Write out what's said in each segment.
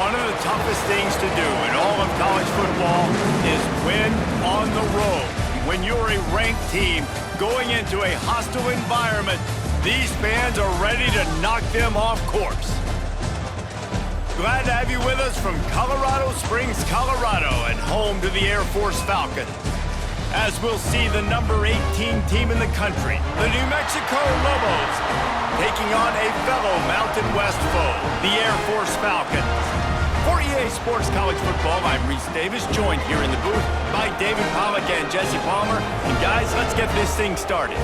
One of the toughest things to do in all of college football is win on the road. When you're a ranked team going into a hostile environment, these fans are ready to knock them off course. Glad to have you with us from Colorado Springs, Colorado, and home to the Air Force Falcons. As we'll see the number 18 team in the country, the New Mexico Lobos, taking on a fellow Mountain West foe, the Air Force Falcons. For EA Sports College Football, I'm Reese Davis, joined here in the booth by David Pollack and Jesse Palmer. And guys, let's get this thing started.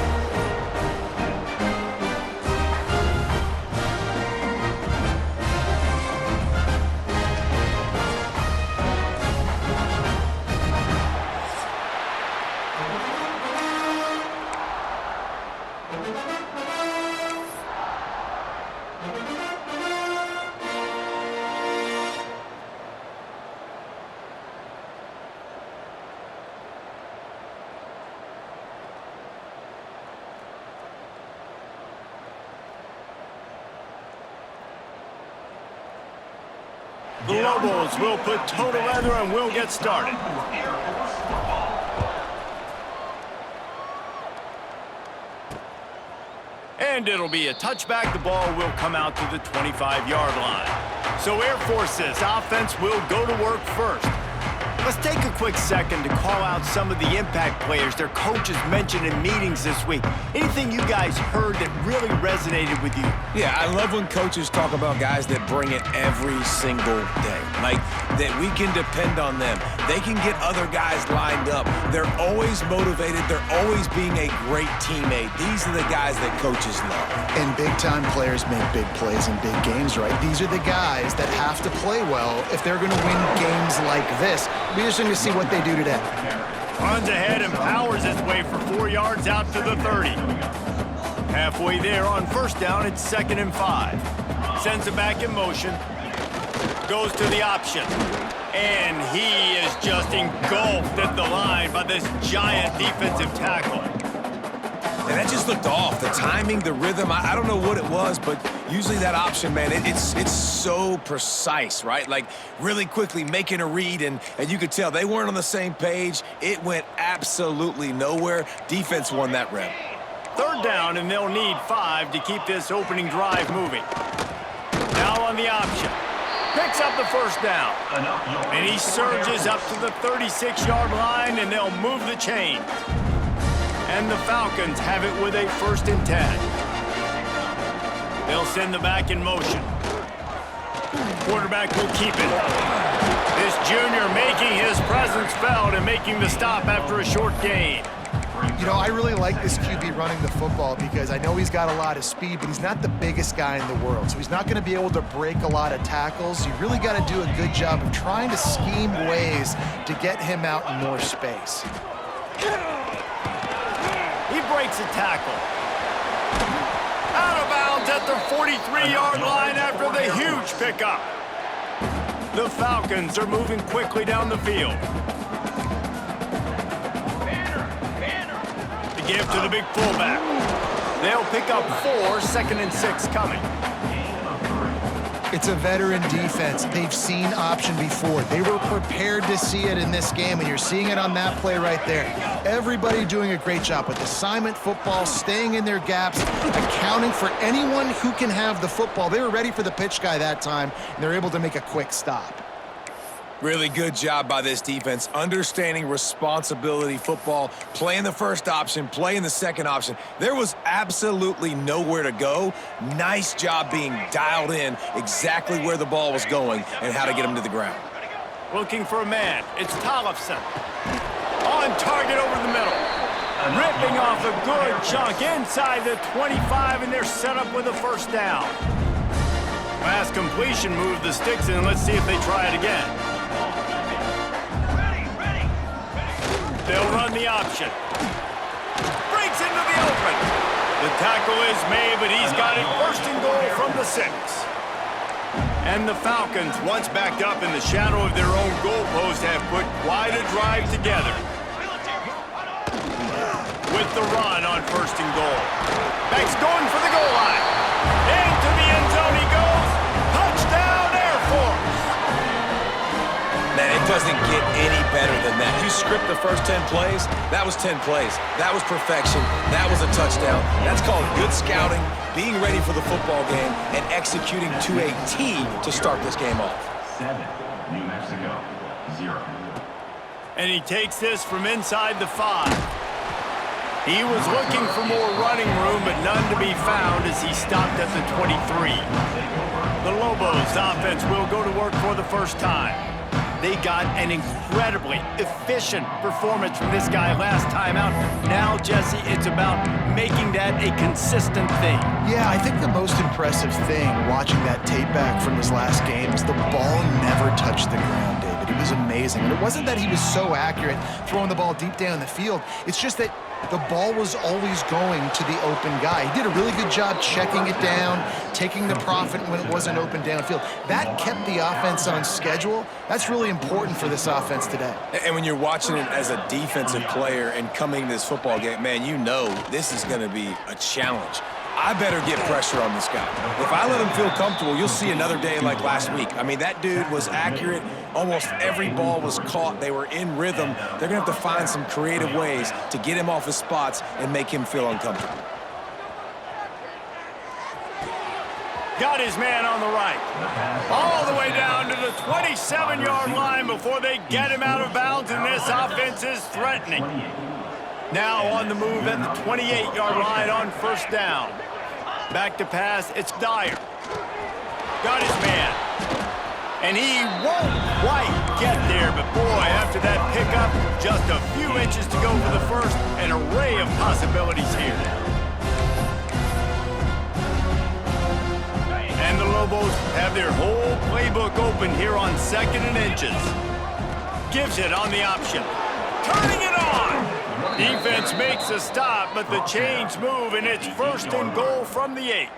The Lobos will put total leather and we'll get started. And it'll be a touchback. The ball will come out to the 25-yard line. So Air Force's offense will go to work first. Let's take a quick second to call out some of the impact players their coaches mentioned in meetings this week. Anything you guys heard that really resonated with you? Yeah, I love when coaches talk about guys that bring it every single day. Like, that we can depend on them. They can get other guys lined up. They're always motivated. They're always being a great teammate. These are the guys that coaches love. And big-time players make big plays in big games, right? These are the guys that have to play well if they're going to win games like this. Be interesting to see what they do today. Runs ahead and powers his way for 4 yards out to the 30. Halfway there on first down, it's 2nd and 5. Sends it back in motion. Goes to the option. And he is just engulfed at the line by this giant defensive tackle. And that just looked off. The timing, the rhythm, I don't know what it was, but usually that option, man, it's so precise, right? Like, really quickly making a read, and you could tell they weren't on the same page. It went absolutely nowhere. Defense won that rep. 3rd down, and they'll need 5 to keep this opening drive moving. Now on the option. Picks up the first down. And he surges up to the 36-yard line, and they'll move the chain. And the Falcons have it with a 1st and 10. They'll send the back in motion. Quarterback will keep it. This junior making his presence felt and making the stop after a short gain. You know, I really like this QB running the football because I know he's got a lot of speed, but he's not the biggest guy in the world. So he's not going to be able to break a lot of tackles. You really got to do a good job of trying to scheme ways to get him out in more space. He breaks a tackle. Out of bounds at the 43-yard line after the huge pickup. The Falcons are moving quickly down the field. The give to the big fullback. They'll pick up 4, 2nd and 6 coming. It's a veteran defense. They've seen option before. They were prepared to see it in this game, and you're seeing it on that play right there. Everybody doing a great job with assignment football, staying in their gaps, accounting for anyone who can have the football. They were ready for the pitch guy that time, and they're able to make a quick stop. Really good job by this defense, understanding responsibility football, playing the first option, playing the second option. There was absolutely nowhere to go. Nice job being dialed in exactly where the ball was going and how to get him to the ground. Looking for a man. It's Tollefson. On target over the middle. Ripping off a good chunk inside the 25, and they're set up with a 1st down. Last completion moved the sticks in. Let's see if they try it again. They'll run the option. Breaks into the open. The tackle is made, but he's got it 1st and goal from the 6. And the Falcons, once backed up in the shadow of their own goalpost, have put quite a drive together. With the run on 1st and goal. Beck's going for the goal line. Into the end zone he goes. Touchdown, Air Force. doesn't get any better than that. You script the first 10 plays, that was 10 plays. That was perfection. That was a touchdown. That's called good scouting, being ready for the football game, and executing to a T to start this game off. 7, New Mexico, 0. And he takes this from inside the 5. He was looking for more running room, but none to be found as he stopped at the 23. The Lobos offense will go to work for the first time. They got an incredibly efficient performance from this guy last time out. Now, Jesse, it's about making that a consistent thing. Yeah, I think the most impressive thing watching that tape back from his last game is the ball never touched the ground, David. It was amazing. And it wasn't that he was so accurate throwing the ball deep down the field. It's just that the ball was always going to the open guy. He did a really good job checking it down, taking the profit when it wasn't open downfield. That kept the offense on schedule. That's really important for this offense today. And when you're watching it as a defensive player and coming to this football game, man, you know this is going to be a challenge. I better get pressure on this guy. If I let him feel comfortable, you'll see another day like last week. I mean, that dude was accurate. Almost every ball was caught. They were in rhythm. They're going to have to find some creative ways to get him off his spots and make him feel uncomfortable. Got his man on the right. All the way down to the 27-yard line before they get him out of bounds, and this offense is threatening. Now on the move at the 28-yard line on first down. Back to pass, it's Dyer. Got his man. And he won't quite get there, but boy, after that pickup, just a few inches to go for the first, an array of possibilities here. And the Lobos have their whole playbook open here on 2nd and inches. Gives it on the option. Turning it on! Defense makes a stop, but the chains move, and it's 1st and goal from the 8.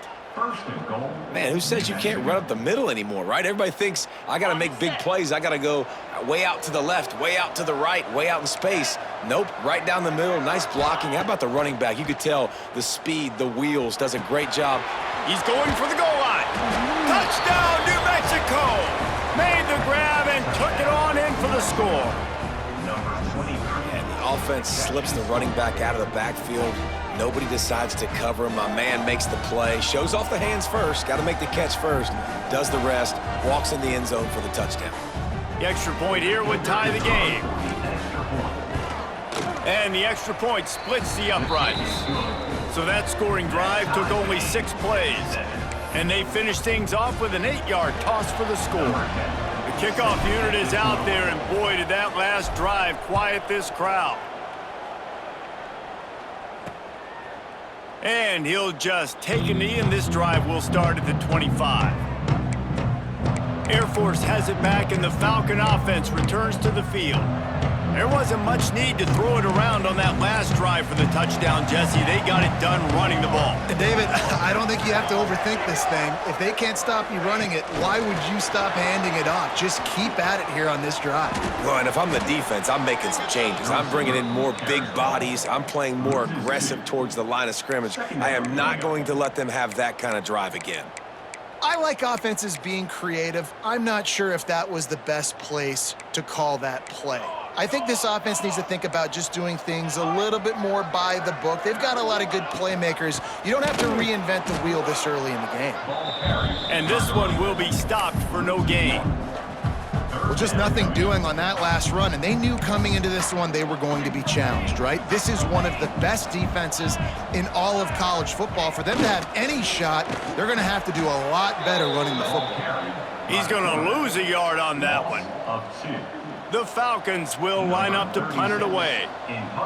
Man, who says you can't run up the middle anymore, right? Everybody thinks, I got to make big plays. I got to go way out to the left, way out to the right, way out in space. Nope, right down the middle, nice blocking. How about the running back? You could tell the speed, the wheels, does a great job. He's going for the goal line. Touchdown, New Mexico! Made the grab and took it on in for the score. And the offense slips the running back out of the backfield. Nobody decides to cover him. My man makes the play, shows off the hands first, got to make the catch first, does the rest, walks in the end zone for the touchdown. The extra point here would tie the game. And the extra point splits the uprights. So that scoring drive took only 6 plays. And they finished things off with an 8-yard toss for the score. The kickoff unit is out there, and boy, did that last drive quiet this crowd. And he'll just take a knee, and this drive will start at the 25. Air Force has it back, and the Falcon offense returns to the field. There wasn't much need to throw it around on that last drive for the touchdown, Jesse. They got it done running the ball. And David, I don't think you have to overthink this thing. If they can't stop you running it, why would you stop handing it off? Just keep at it here on this drive. Well, and if I'm the defense, I'm making some changes. I'm bringing in more big bodies. I'm playing more aggressive towards the line of scrimmage. I am not going to let them have that kind of drive again. I like offenses being creative. I'm not sure if that was the best place to call that play. I think this offense needs to think about just doing things a little bit more by the book. They've got a lot of good playmakers. You don't have to reinvent the wheel this early in the game. And this one will be stopped for no gain. Well, just nothing doing on that last run, and they knew coming into this one they were going to be challenged, right? This is one of the best defenses in all of college football. For them to have any shot, they're going to have to do a lot better running the football. He's going to lose a yard on that one. The Falcons will line up to punt it away.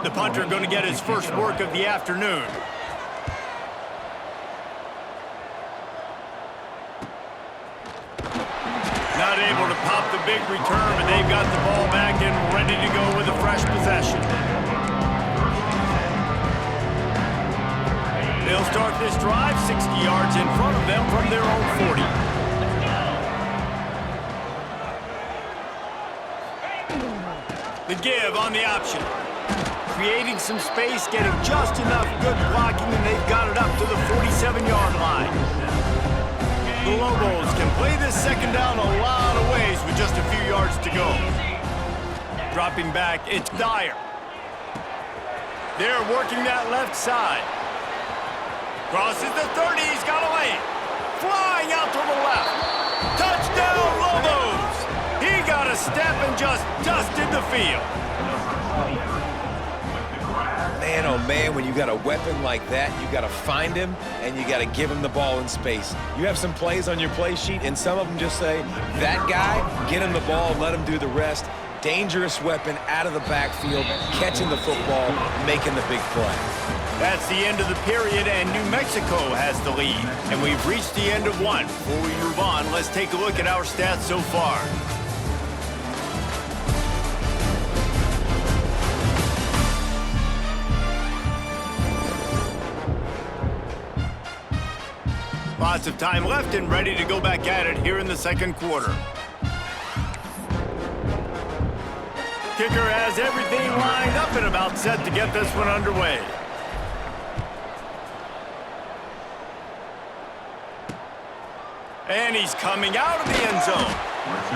The punter going to get his first work of the afternoon. Not able to pop the big return, but they've got the ball back and ready to go with a fresh possession. They'll start this drive 60 yards in front of them from their own 40. The give on the option. Creating some space, getting just enough good blocking, and they've got it up to the 47-yard line. The Lobos can play this second down a lot of ways with just a few yards to go. Dropping back, it's Dyer. They're working that left side. Crosses the 30, he's got a lane. Flying out to the left. Touchdown, Lobos! He got a step and just dusted the field. Man, oh man, when you got a weapon like that, you got to find him and you got to give him the ball in space. You have some plays on your play sheet, and some of them just say, that guy, get him the ball, let him do the rest. Dangerous weapon out of the backfield, catching the football, making the big play. That's the end of the period, and New Mexico has the lead. And we've reached the end of one. Before we move on, let's take a look at our stats so far. Lots of time left and ready to go back at it here in the second quarter. Kicker has everything lined up and about set to get this one underway. And he's coming out of the end zone.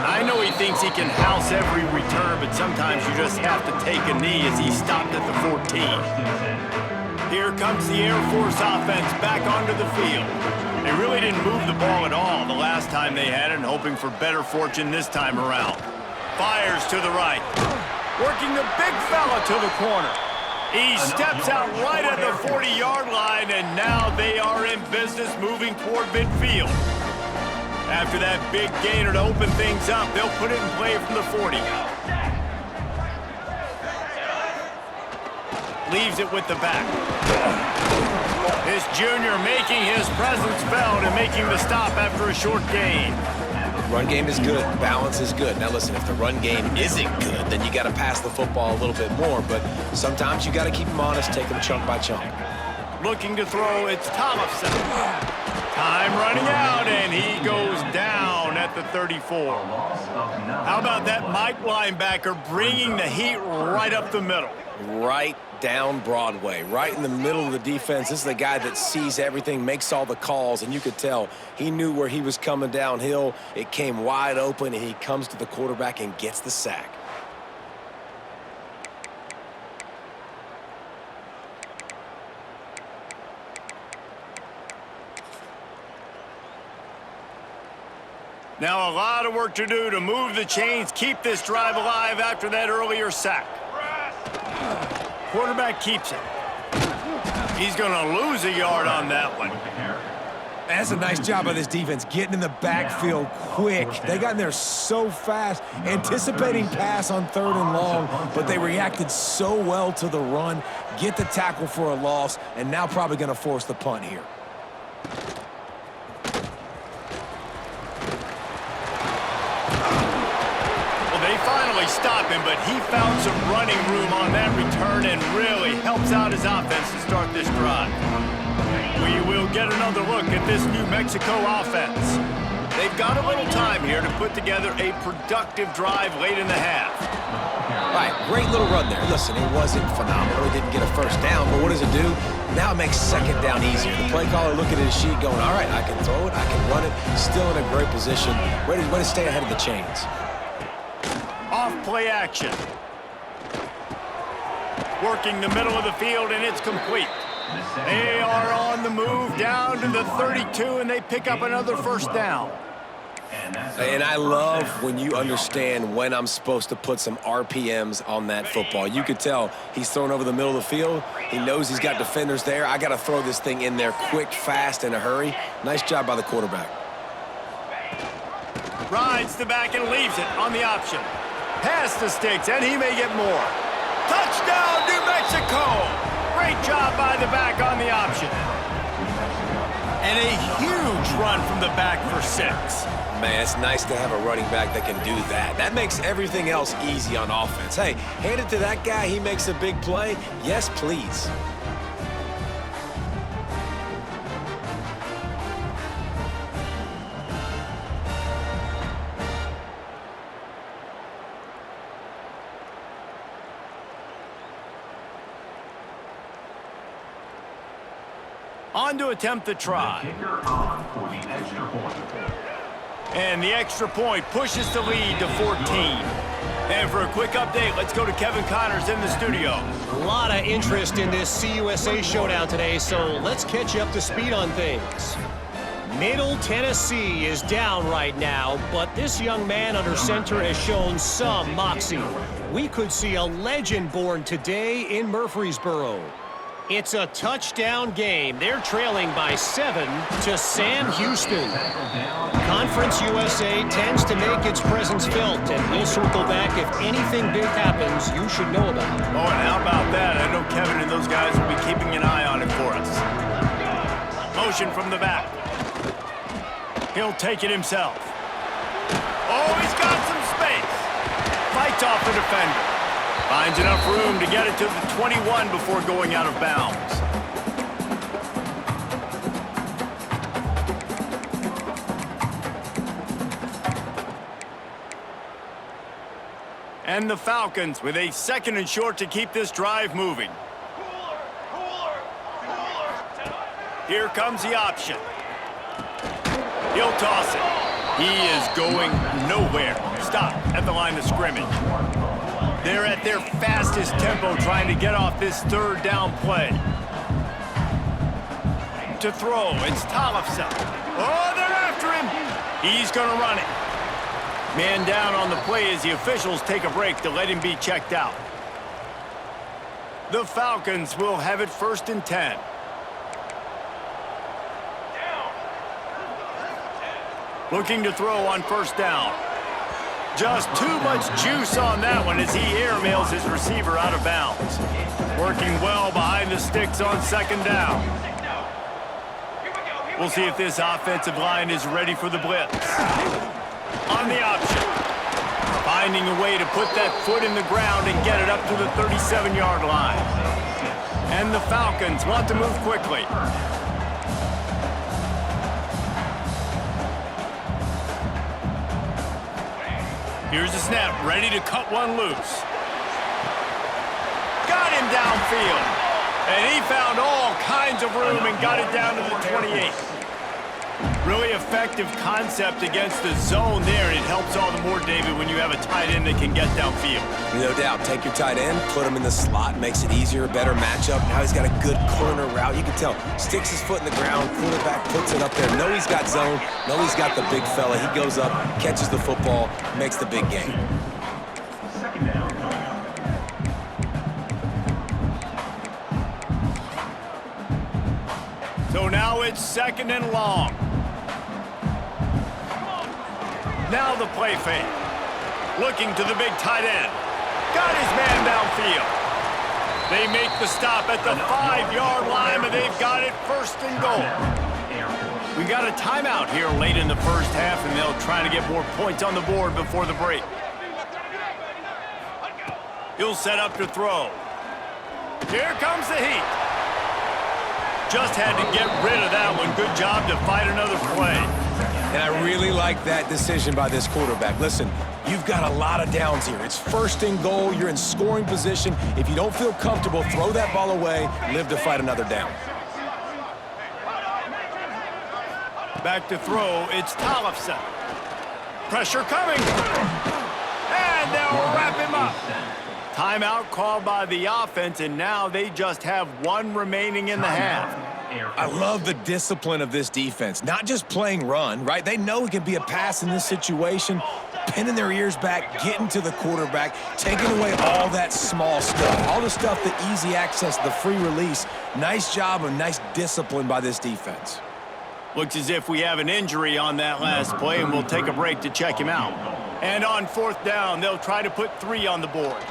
I know he thinks he can house every return, but sometimes you just have to take a knee as he stopped at the 14. Here comes the Air Force offense back onto the field. They really didn't move the ball at all the last time they had it, hoping for better fortune this time around. Fires to the right. Working the big fella to the corner. He steps out right at the 40-yard line, and now they are in business moving toward midfield. After that big gainer to open things up, they'll put it in play from the 40. Leaves it with the back. This junior making his presence felt and making the stop after a short gain. Run game is good. Balance is good. Now listen, if the run game isn't good, then you got to pass the football a little bit more. But sometimes you got to keep them honest, take them chunk by chunk. Looking to throw, it's Thompson. Time running out, and he goes down at the 34. How about that Mike linebacker bringing the heat right up the middle? Right down Broadway, right in the middle of the defense. This is the guy that sees everything, makes all the calls, and you could tell he knew where he was coming downhill. It came wide open, and he comes to the quarterback and gets the sack. Now a lot of work to do to move the chains, keep this drive alive after that earlier sack. Quarterback keeps it. He's going to lose a yard on that one. That's a nice job by this defense, getting in the backfield quick. They got in there so fast, anticipating pass on 3rd and long, but they reacted so well to the run, get the tackle for a loss, and now probably going to force the punt here. Stop him, but he found some running room on that return and really helps out his offense to start this drive. We will get another look at this New Mexico offense. They've got a little time here to put together a productive drive late in the half. All right, great little run there. Listen, it wasn't phenomenal. He didn't get a first down, but what does it do? Now it makes second down easier. The play caller looking at his sheet going, all right, I can throw it, I can run it, still in a great position, ready to stay ahead of the chains. Off play action. Working the middle of the field, and it's complete. They are on the move down to the 32, and they pick up another first down. And I love when you understand when I'm supposed to put some RPMs on that football. You could tell he's thrown over the middle of the field. He knows he's got defenders there. I got to throw this thing in there quick, fast, in a hurry. Nice job by the quarterback. Rides the back and leaves it on the option. Past the sticks, and he may get more. Touchdown, New Mexico! Great job by the back on the option. And a huge run from the back for 6. Man, it's nice to have a running back that can do that. That makes everything else easy on offense. Hey, hand it to that guy, he makes a big play. Yes, please. On to attempt the try. And the extra point pushes the lead to 14. And for a quick update, let's go to Kevin Connors in the studio. A lot of interest in this CUSA showdown today, so let's catch you up to speed on things. Middle Tennessee is down right now, but this young man under center has shown some moxie. We could see a legend born today in Murfreesboro. It's a touchdown game. They're trailing by 7 to Sam Houston. Conference USA tends to make its presence felt, and we'll circle back if anything big happens you should know about. Oh, and how about that? I know Kevin and those guys will be keeping an eye on it for us. Motion from the back. He'll take it himself. Oh, he's got some space. Fights off the defender. Finds enough room to get it to the 21 before going out of bounds. And the Falcons with a 2nd and short to keep this drive moving. Here comes the option. He'll toss it. He is going nowhere. Stop at the line of scrimmage. They're at their fastest tempo trying to get off this 3rd down play. To throw, it's Tollefson. Oh, they're after him. He's going to run it. Man down on the play as the officials take a break to let him be checked out. The Falcons will have it 1st and 10. Looking to throw on 1st down. Just too much juice on that one as he airmails his receiver out of bounds. Working well behind the sticks on 2nd down. We'll see if this offensive line is ready for the blitz. On the option. Finding a way to put that foot in the ground and get it up to the 37-yard line. And the Falcons want to move quickly. Here's the snap, ready to cut one loose. Got him downfield. And he found all kinds of room and got it down to the 28. Really effective concept against the zone there, and it helps all the more, David, when you have a tight end that can get downfield. No doubt. Take your tight end, put him in the slot, makes it easier, a better matchup. Now he's got a good corner route. You can tell. Sticks his foot in the ground, quarterback puts it up there. Know he's got zone. Know he's got the big fella. He goes up, catches the football, makes the big game. 2nd down. So now it's 2nd and long. Now the play fake. Looking to the big tight end. Got his man downfield. They make the stop at the 5-yard line, and they've got it 1st and goal. We got a timeout here late in the 1st half, and they'll try to get more points on the board before the break. He'll set up to throw. Here comes the heat. Just had to get rid of that one. Good job to fight another play. And I really like that decision by this quarterback. Listen, you've got a lot of downs here. It's 1st and goal. You're in scoring position. If you don't feel comfortable, throw that ball away. Live to fight another down. Back to throw. It's Tollefson. Pressure coming. And they'll wrap him up. Timeout called by the offense, and now they just have 1 remaining in the half. I love the discipline of this defense. Not just playing run, right? They know it can be a pass in this situation. Pinning their ears back, getting to the quarterback, taking away all that small stuff. All the stuff, the easy access, the free release. Nice job and nice discipline by this defense. Looks as if we have an injury on that last play, and we'll take a break to check him out. And on 4th down, they'll try to put 3 on the board.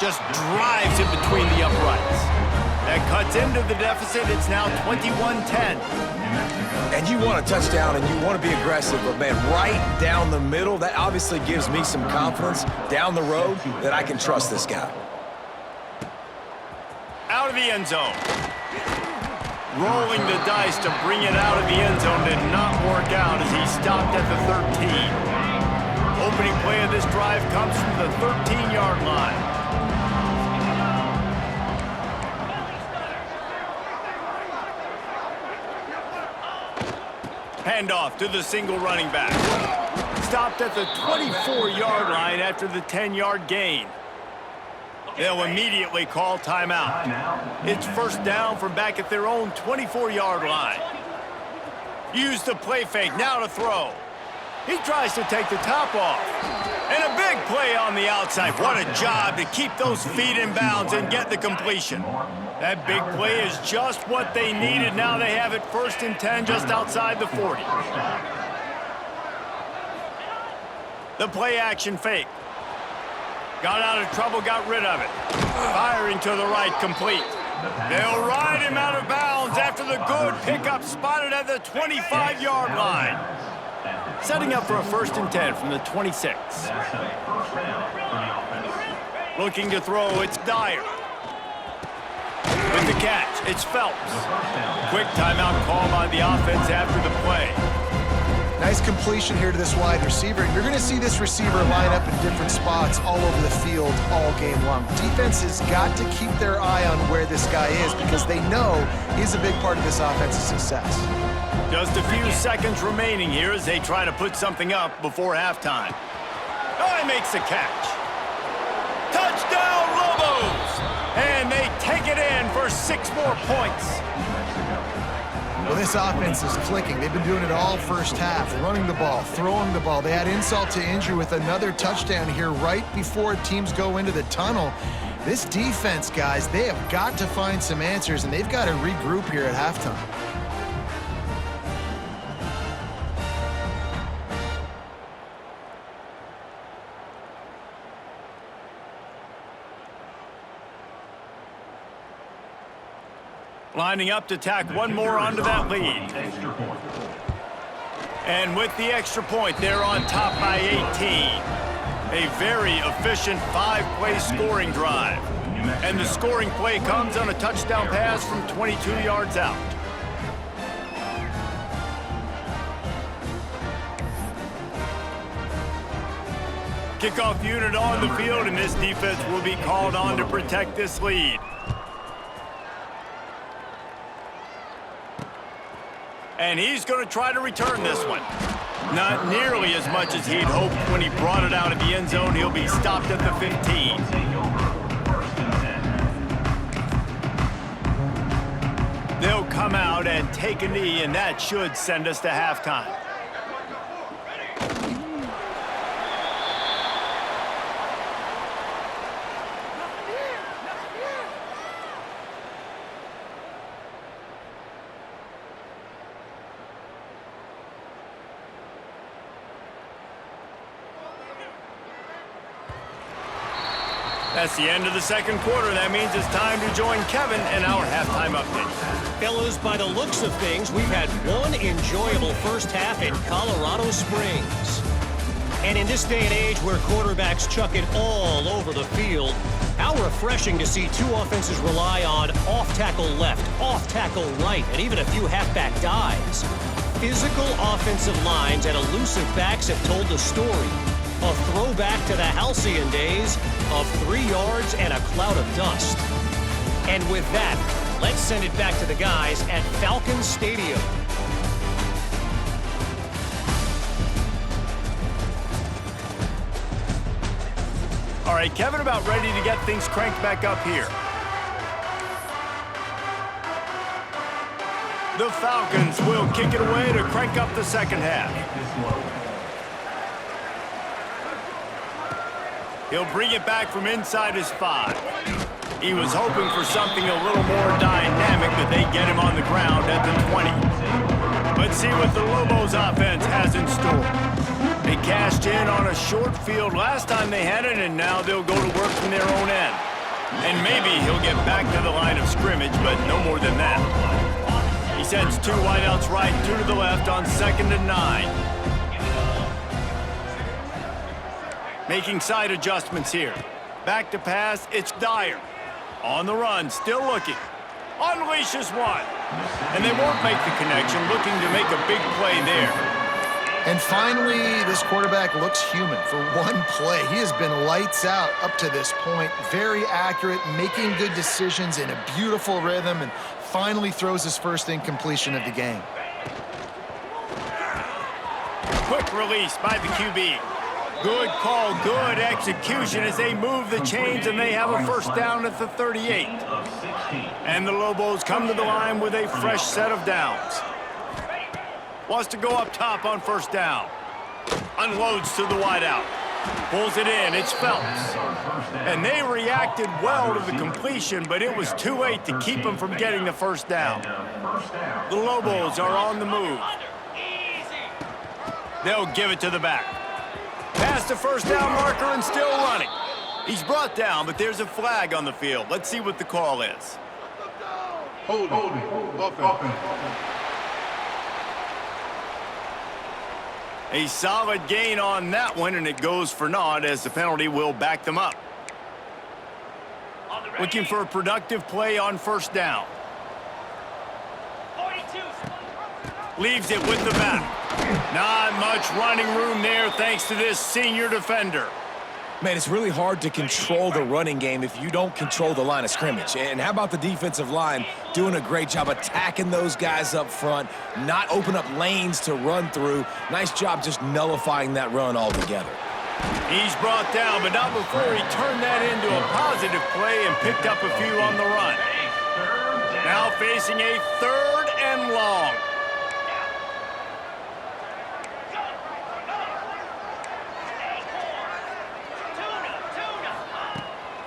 Just drives it between the uprights. That cuts into the deficit. It's now 21-10. And you want a touchdown and you want to be aggressive, but man, right down the middle, that obviously gives me some confidence down the road that I can trust this guy. Out of the end zone. Rolling the dice to bring it out of the end zone did not work out as he stopped at the 13. Opening play of this drive comes from the 13-yard line. Handoff to the single running back. stopped at the 24-yard line after the 10-yard gain. They'll immediately call timeout. It's first down from back at their own 24-yard line. Use the play fake, now to throw. He tries to take the top off. And a big play on the outside. What a job to keep those feet in bounds and get the completion. That big play is just what they needed. Now they have it 1st and 10 just outside the 40. The play action fake. Got out of trouble, got rid of it. Firing to the right, complete. They'll ride him out of bounds after the good pickup spotted at the 25-yard line. Setting up for a 1st and 10 from the 26. Looking to throw, it's Dyer. With the catch, it's Phelps. Quick timeout call by the offense after the play. Nice completion here to this wide receiver. You're going to see this receiver line up in different spots all over the field all game long. Defense has got to keep their eye on where this guy is because they know he's a big part of this offense's success. Just a few seconds remaining here as they try to put something up before halftime. Oh, he makes the catch. Touchdown, Lobos! And they take it in for 6 more points. Well, this offense is clicking. They've been doing it all first half, running the ball, throwing the ball. They had insult to injury with another touchdown here right before teams go into the tunnel. This defense, guys, they have got to find some answers, and they've got to regroup here at halftime. Lining up to tack one more onto that lead. And with the extra point, they're on top by 18. A very efficient 5-play scoring drive. And the scoring play comes on a touchdown pass from 22 yards out. Kickoff unit on the field, and this defense will be called on to protect this lead. And he's going to try to return this one. Not nearly as much as he'd hoped when he brought it out of the end zone. He'll be stopped at the 15. They'll come out and take a knee, and that should send us to halftime. That's the end of the second quarter. That means it's time to join Kevin in our halftime update. Fellas, by the looks of things, we've had one enjoyable first half in Colorado Springs. And in this day and age where quarterbacks chuck it all over the field, how refreshing to see two offenses rely on off-tackle left, off-tackle right, and even a few halfback dives. Physical offensive lines and elusive backs have told the story. A throwback to the halcyon days of 3 yards and a cloud of dust. And with that, let's send it back to the guys at Falcon Stadium. All right, Kevin, about ready to get things cranked back up here. The Falcons will kick it away to crank up the second half. He'll bring it back from inside his 5. He was hoping for something a little more dynamic, but they get him on the ground at the 20. Let's see what the Lobos offense has in store. They cashed in on a short field last time they had it, and now they'll go to work from their own end. And maybe he'll get back to the line of scrimmage, but no more than that. He sends 2 wideouts right, 2 to the left on 2nd and 9. Making side adjustments here. Back to pass, it's Dyer. On the run, still looking. Unleashes one. And they won't make the connection, looking to make a big play there. And finally, this quarterback looks human for one play. He has been lights out up to this point. Very accurate, making good decisions in a beautiful rhythm, and finally throws his first incompletion of the game. Quick release by the QB. Good call, good execution as they move the chains, and they have a first down at the 38. And the Lobos come to the line with a fresh set of downs. Wants to go up top on first down. Unloads to the wideout. Pulls it in. It's Phelps. And they reacted well to the completion, but it was too late to keep them from getting the first down. The Lobos are on the move. They'll give it to the back. Past the first down marker and still running. He's brought down, but there's a flag on the field. Let's see what the call is. Hold it. A solid gain on that one, and it goes for naught as the penalty will back them up. Looking for a productive play on first down. Leaves it with the back. Not much running room there thanks to this senior defender. Man, it's really hard to control the running game if you don't control the line of scrimmage. And how about the defensive line doing a great job attacking those guys up front, not open up lanes to run through. Nice job just nullifying that run altogether. He's brought down, but not before he turned that into a positive play and picked up a few on the run. Now facing a 3rd and long.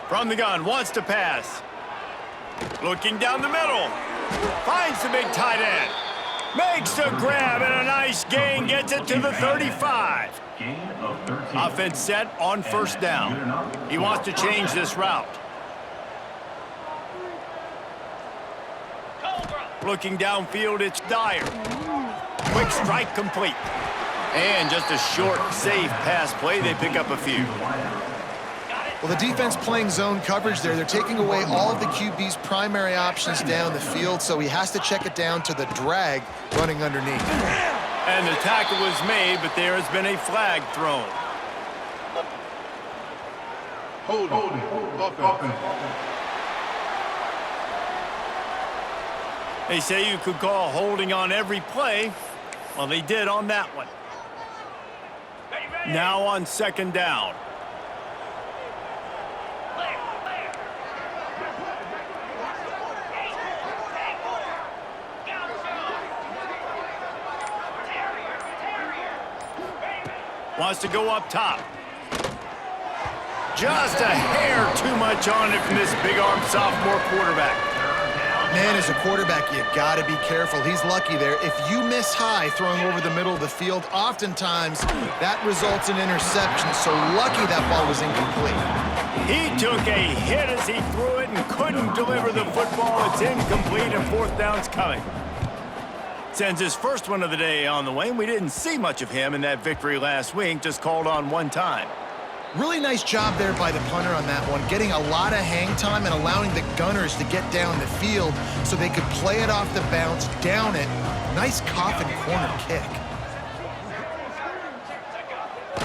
From the gun, wants to pass. Looking down the middle. Finds the big tight end. Makes a grab and a nice gain. Gets it to the 35. Offense set on first down. He wants to change this route. Looking downfield, it's Dyer. Quick strike complete. And just a short, safe pass play. They pick up a few. Well, the defense playing zone coverage there. They're taking away all of the QB's primary options down the field, so he has to check it down to the drag running underneath. And the tackle was made, but there has been a flag thrown. Hold it. They say you could call holding on every play. Well, they did on that one. Now on second down. Wants to go up top. Just a hair too much on it from this big-armed sophomore quarterback. Man, as a quarterback, you got to be careful. He's lucky there. If you miss high throwing over the middle of the field, oftentimes that results in interception. So lucky that ball was incomplete. He took a hit as he threw it and couldn't deliver the football. It's incomplete, and fourth down's coming. Sends his first one of the day on the way, and we didn't see much of him in that victory last week, just called on one time. Really nice job there by the punter on that one, getting a lot of hang time and allowing the gunners to get down the field so they could play it off the bounce, down it. Nice coffin corner kick.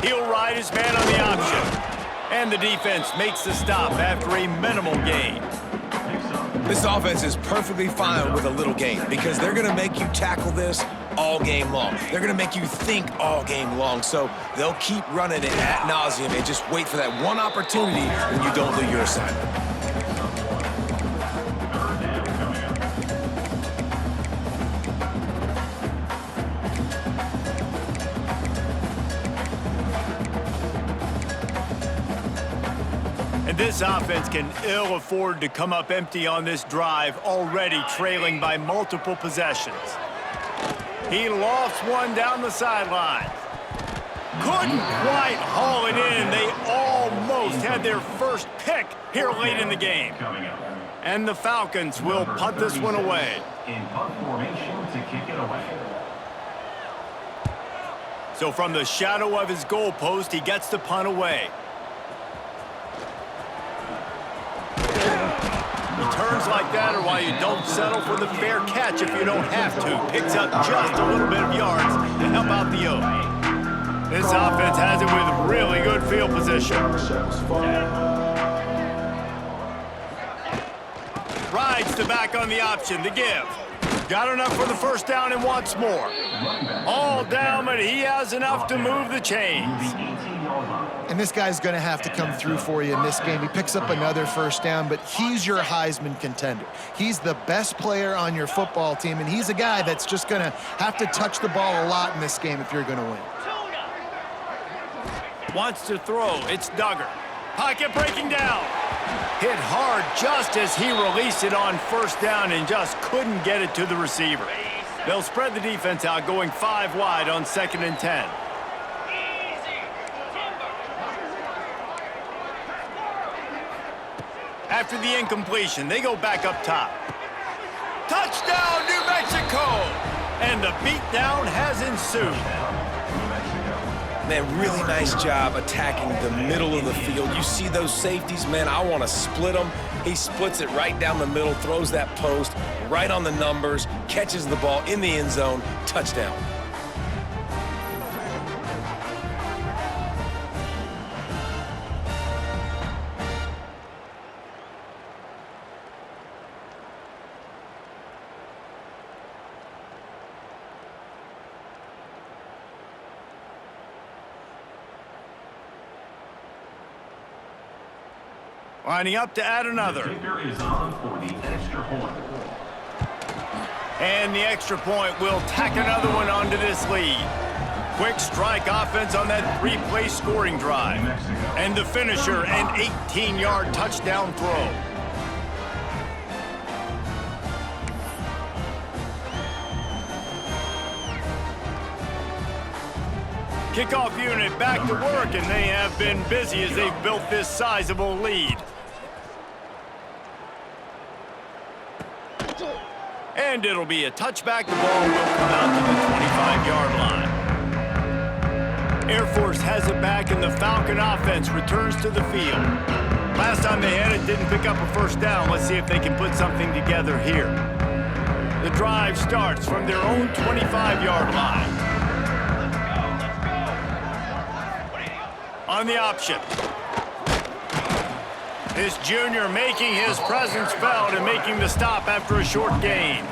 He'll ride his man on the option. And the defense makes the stop after a minimal gain. This offense is perfectly fine with a little gain because they're going to make you tackle this all game long. They're going to make you think all game long, so they'll keep running it ad nauseum and just wait for that one opportunity when you don't do your assignment. And this offense can ill afford to come up empty on this drive, already trailing by multiple possessions. He lofts one down the sideline. Couldn't quite haul it in. They almost had their first pick here late in the game. And the Falcons will punt this one away. In punt formation to kick it away. So from the shadow of his goalpost, he gets the punt away. Returns like that are why you don't settle for the fair catch if you don't have to. Picks up just a little bit of yards to help out the Oak. This offense has it with really good field position. Rides the back on the option, the give. Got enough for the first down and wants more. All down, but he has enough to move the chains. And this guy's going to have to come through for you in this game. He picks up another first down, but he's your Heisman contender. He's the best player on your football team, and he's a guy that's just going to have to touch the ball a lot in this game if you're going to win. Wants to throw. It's Duggar. Pocket breaking down. Hit hard just as he released it on first down and just couldn't get it to the receiver. They'll spread the defense out, going 5 wide on 2nd and 10. After the incompletion, they go back up top. Touchdown, New Mexico! And the beatdown has ensued. Man, really nice job attacking the middle of the field. You see those safeties, man, I want to split them. He splits it right down the middle, throws that post, right on the numbers, catches the ball in the end zone, touchdown. Lining up to add another. The kicker is on for the extra point. And the extra point will tack another one onto this lead. Quick strike offense on that 3-play scoring drive. And the finisher, an 18-yard touchdown throw. Kickoff unit back to work, and they have been busy as they've built this sizable lead. And it'll be a touchback. The ball will come out to the 25-yard line. Air Force has it back, and the Falcon offense returns to the field. Last time they had it, didn't pick up a first down. Let's see if they can put something together here. The drive starts from their own 25-yard line. On the option. This junior making his presence felt and making the stop after a short gain.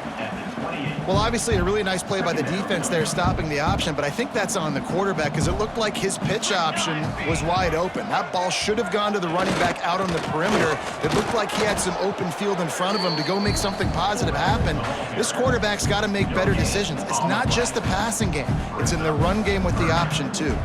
Well, obviously a really nice play by the defense there, stopping the option, but I think that's on the quarterback because it looked like his pitch option was wide open. That ball should have gone to the running back out on the perimeter. It looked like he had some open field in front of him to go make something positive happen. This quarterback's got to make better decisions. It's not just the passing game. It's in the run game with the option, too.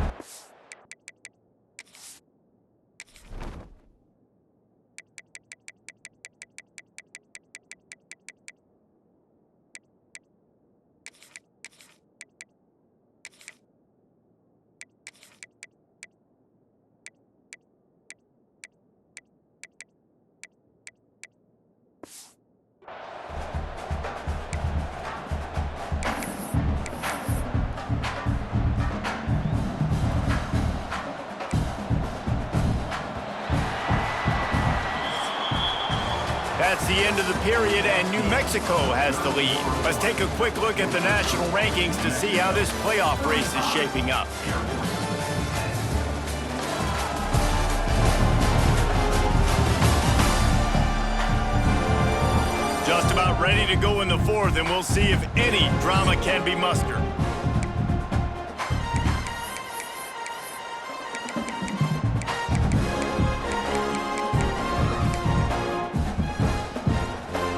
That's the end of the period, and New Mexico has the lead. Let's take a quick look at the national rankings to see how this playoff race is shaping up. Just about ready to go in the fourth, and we'll see if any drama can be mustered.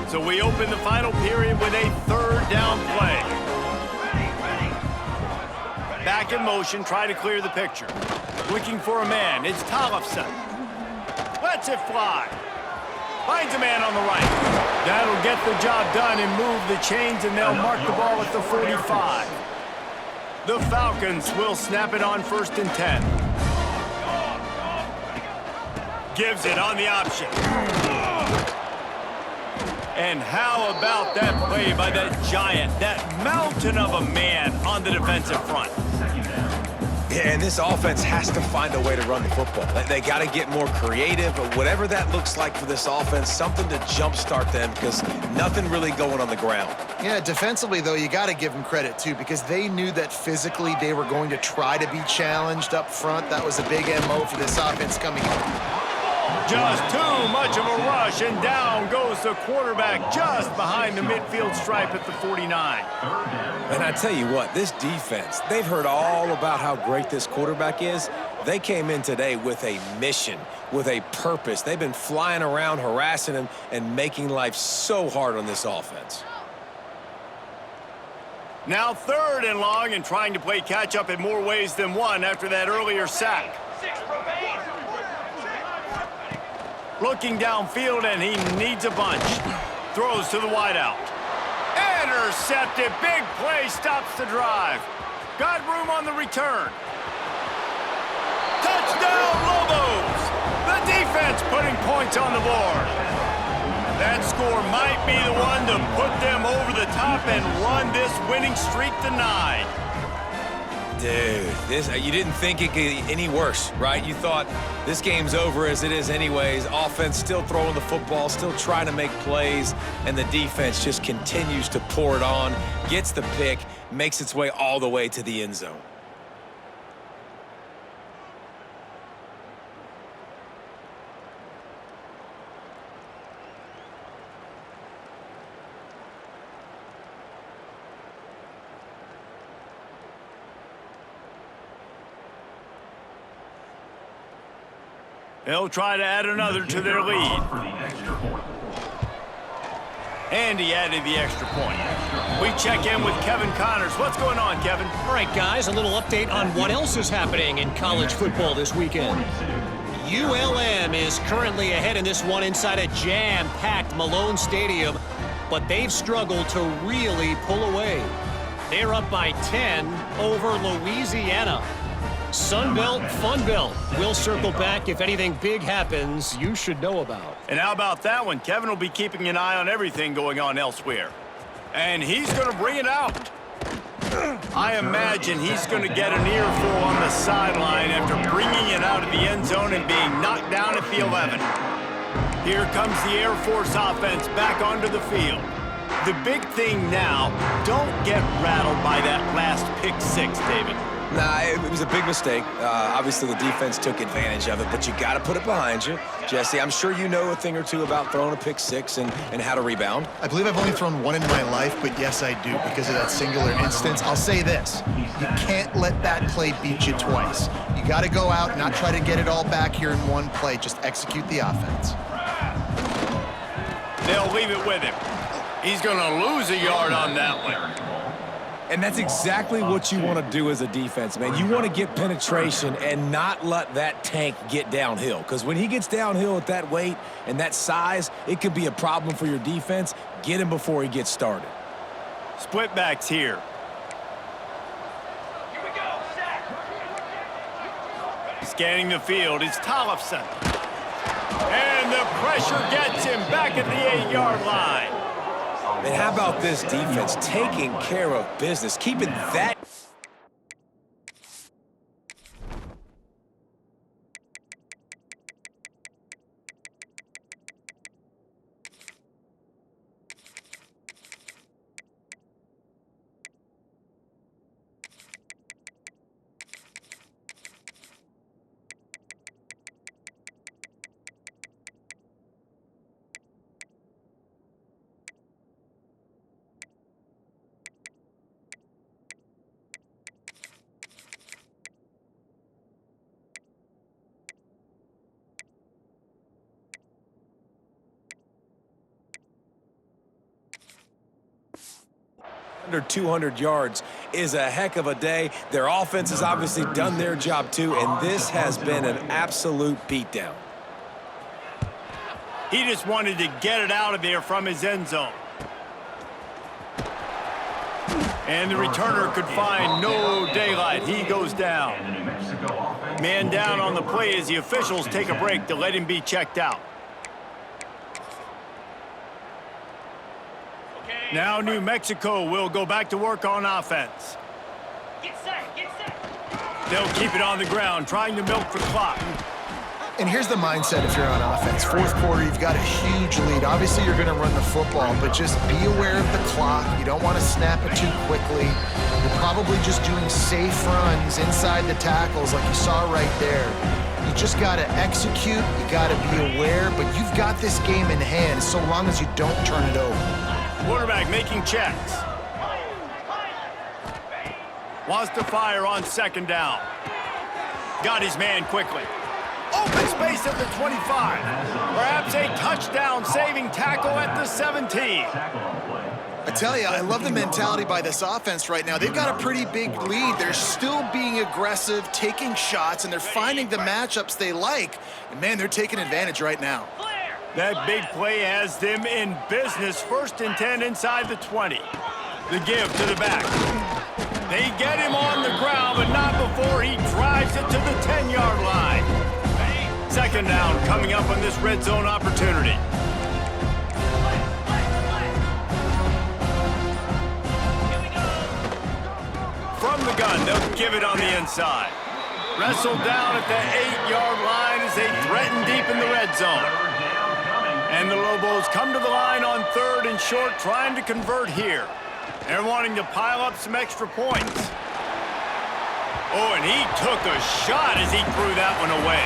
So we open the final period with a third down play. Back in motion, try to clear the picture. Looking for a man, it's Tollefson. Lets it fly. Finds a man on the right. That'll get the job done and move the chains, and they'll mark the ball at the 45. The Falcons will snap it on 1st and 10. Gives it on the option. And how about that play by that giant, that mountain of a man on the defensive front? Yeah, and this offense has to find a way to run the football. They got to get more creative, but whatever that looks like for this offense, something to jumpstart them because nothing really going on the ground. Yeah, defensively, though, you got to give them credit, too, because they knew that physically they were going to try to be challenged up front. That was a big MO for this offense coming in. Just too much of a rush, and down goes the quarterback just behind the midfield stripe at the 49. And I tell you what, this defense, they've heard all about how great this quarterback is. They came in today with a mission, with a purpose. They've been flying around, harassing him, and making life so hard on this offense. Now 3rd and long, and trying to play catch-up in more ways than one after that earlier sack. Looking downfield, and he needs a bunch. Throws to the wideout. Intercepted. Big play stops the drive. Got room on the return. Touchdown, Lobos! The defense putting points on the board. That score might be the one to put them over the top and run this winning streak to 9. Dude, you didn't think it could get any worse, right? You thought this game's over as it is anyways. Offense still throwing the football, still trying to make plays, and the defense just continues to pour it on, gets the pick, makes its way all the way to the end zone. They'll try to add another to their lead. And he added the extra point. We check in with Kevin Connors. What's going on, Kevin? All right, guys, a little update on what else is happening in college football this weekend. ULM is currently ahead in this one inside a jam-packed Malone Stadium, but they've struggled to really pull away. They're up by 10 over Louisiana. Sunbelt, Funbelt. We'll circle back if anything big happens you should know about. And how about that one? Kevin will be keeping an eye on everything going on elsewhere. And he's going to bring it out. I imagine he's going to get an earful on the sideline after bringing it out of the end zone and being knocked down at the 11. Here comes the Air Force offense back onto the field. The big thing now, don't get rattled by that last pick 6, David. Nah, it was a big mistake. Obviously, the defense took advantage of it, but you got to put it behind you. Jesse, I'm sure you know a thing or two about throwing a pick 6 and how to rebound. I believe I've only thrown one in my life, but yes, I do, because of that singular instance. I'll say this. You can't let that play beat you twice. You got to go out and not try to get it all back here in one play. Just execute the offense. They'll leave it with him. He's going to lose a yard on that one. And that's exactly what you want to do as a defense, man. You want to get penetration and not let that tank get downhill. Because when he gets downhill at that weight and that size, it could be a problem for your defense. Get him before he gets started. Split backs here. Here we go, sack. Scanning the field, it's Tollefson. And the pressure gets him back at the 8-yard line. And how about this defense taking care of business, keeping that... Under 200 yards is a heck of a day. Their offense has obviously done their job too, and this has been an absolute beatdown. He just wanted to get it out of there from his end zone. And the returner could find no daylight. He goes down. Man down on the play as the officials take a break to let him be checked out. Now New Mexico will go back to work on offense. Get set, get set. They'll keep it on the ground, trying to milk the clock. And here's the mindset if you're on offense. Fourth quarter, you've got a huge lead. Obviously, you're going to run the football, but just be aware of the clock. You don't want to snap it too quickly. You're probably just doing safe runs inside the tackles like you saw right there. You just got to execute, you got to be aware, but you've got this game in hand so long as you don't turn it over. Quarterback making checks. Wants to fire on second down. Got his man quickly. Open space at the 25. Perhaps a touchdown-saving tackle at the 17. I tell you, I love the mentality by this offense right now. They've got a pretty big lead. They're still being aggressive, taking shots, and they're finding the matchups they like. And, man, they're taking advantage right now. That big play has them in business. 1st and 10 inside the 20. The give to the back. They get him on the ground, but not before he drives it to the 10-yard line. 2nd down coming up on this red zone opportunity. From the gun, they'll give it on the inside. Wrestled down at the 8-yard line as they threaten deep in the red zone. And the Lobos come to the line on 3rd and short, trying to convert here. They're wanting to pile up some extra points. Oh, and he took a shot as he threw that one away.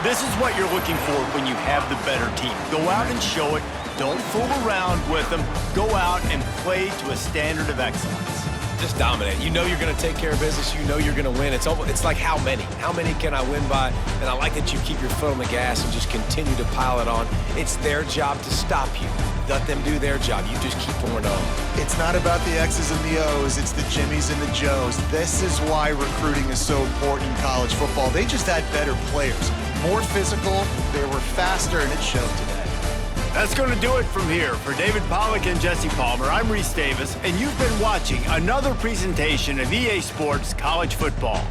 This is what you're looking for when you have the better team. Go out and show it. Don't fool around with them. Go out and play to a standard of excellence. Just dominate. You know you're going to take care of business. You know you're going to win. It's like how many? How many can I win by? And I like that you keep your foot on the gas and just continue to pile it on. It's their job to stop you. Let them do their job. You just keep pouring on. It's not about the X's and the O's. It's the Jimmies and the Joes. This is why recruiting is so important in college football. They just had better players. More physical, they were faster, and it showed today. That's going to do it from here. For David Pollack and Jesse Palmer, I'm Reese Davis, and you've been watching another presentation of EA Sports College Football.